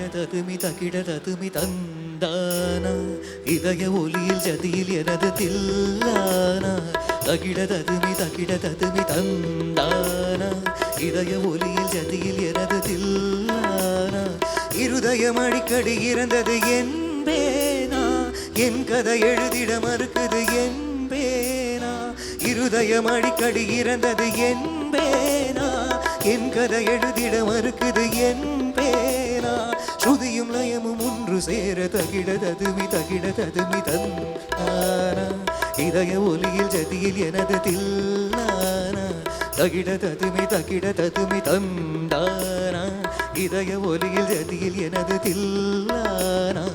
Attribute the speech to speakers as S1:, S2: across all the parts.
S1: ததுமி தகிட ததுமி தந்தானா இதய ஒலியில் ஜதியில் எனது தில்லானா தகிட ததுமி தந்தானா இதய ஒலியில் ஜதியில் எனது தில்லானா இருதயம் அடிக்கடி இறந்தது என்பேனா என் கதை எழுதிட மறுக்குது என்பேனா இருதயம் அடிக்கடி இறந்தது என்பேனா என் கதை எழுதிட மறுக்குது என்பேனா ஸ்ருதியும் லயமும் ஒன்று சேர தகிட ததுமி தந்தானா இதய ஒலியில் ஜதியில் எனது தில்லானா தகிட ததுமி தந்தானா இதய ஒலியில் ஜதியில் எனது தில்லானா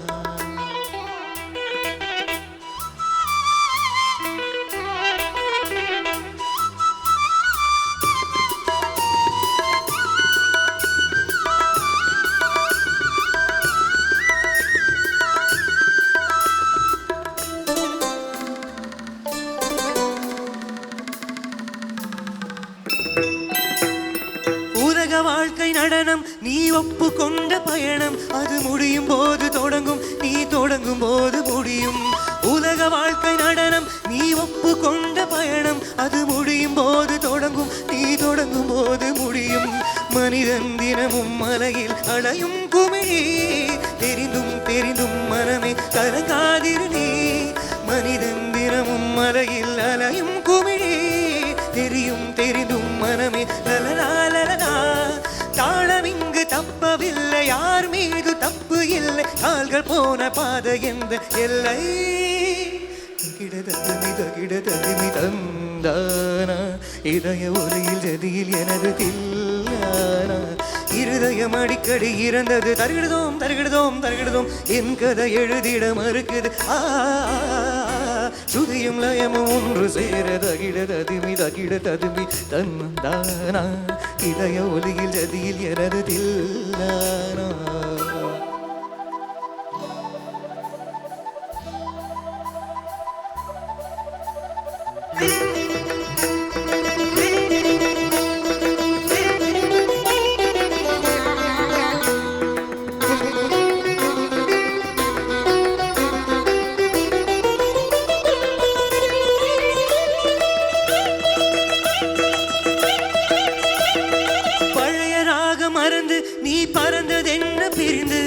S1: வாழ்க்கை நடனம் நீ ஒப்புக்கொண்ட பயணம் அது முடியும் போது தொடங்கும் நீ தொடங்கும் போது முடியும் உலக வாழ்க்கை நடனம் நீ ஒப்புக்கொண்ட பயணம் அது முடியும் போது தொடங்கும் நீ தொடங்கும் போது முடியும் மனிதன் தினமும் மலையில் அலையும் குமிழி தெரிந்தும் தெரிந்தும் மனமே கலங்காதிரு நீ மனிதன் தினமும் மலையில் அலையும் குமிழி தெரியும் தெரிந்தும் மனமே லலலா தாளம் இங்கு தப்பவில்லை யார் மீது தப்பு இல்லை கால்கள் போன பாதை எந்த எல்லை தகிட ததுமி தந்தானா இதய ஒலியில் ஜதியில் எனது தில்லானா இருதயம் அடிக்கடி இறந்தது தருகிடுதோம் என் கதை எழுதிட மறுக்குது ஸ்ருதியும் லயமும் ஒன்று சேர தகிட ததுமி தந்தானா இதய ஒலியில் ஜதியில் எனது தில்லானா மறந்து நீ பறந்ததென்ன பிரிந்து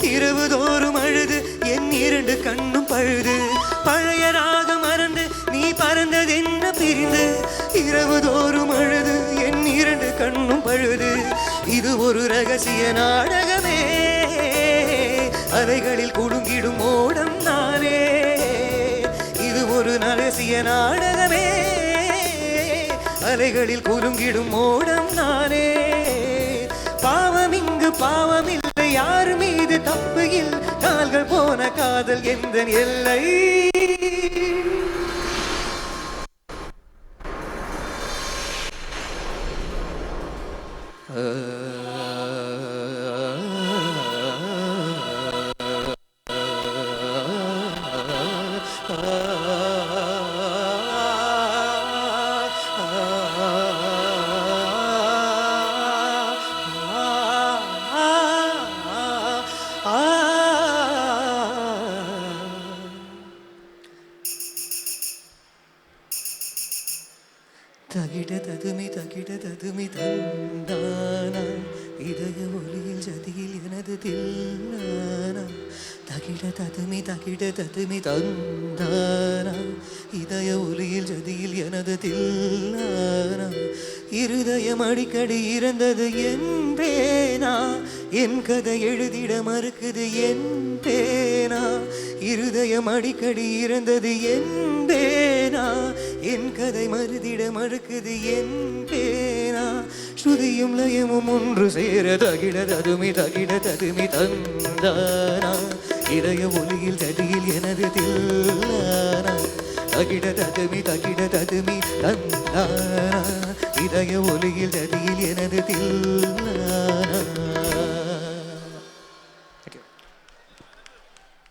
S1: இரவுதோறும் அழுது என் இரண்டு கண்ணும் பழுது பழைய ராக மறந்து நீ பறந்ததென்ன பிரிந்து இரவுதோறும் அழுது என் இரண்டு கண்ணும் பழுது இது ஒரு ரகசிய நாடகமே அலைகளில் குலுங்கிடும் ஓடம் நானே இது ஒரு ரகசிய நாடகமே அலைகளில் குலுங்கிடும் ஓடம் நானே பாவம் இங்கு பாவமில்லை யார் மீது தப்பு இல்லை கால்கள் போன காதல் எந்த எல்லை தகிட ததுமி தந்தானா இதய ஒலியில் ஜதியில் எனது தில்லானா தகிட ததுமி தந்தானா இதய ஒலியில் ஜதியில் எனது தில்லானா இருதயம் அடிக்கடி இறந்தது என்பேனா என் கதை எழுதிட மறுக்குது என்பேனா இருதயம் அடிக்கடி இறந்தது என்பேனா என் கதை மறுதிட மறுக்குது என்பேனா ஸ்ருதியும் லயமும் ஒன்று சேர தகிட ததுமி தந்தானா இதய ஒலியில் ஜதியில் எனது தில்லானா தகிட ததுமி தந்தானா இதய ஒலியில் ஜதியில் எனது தில்லானா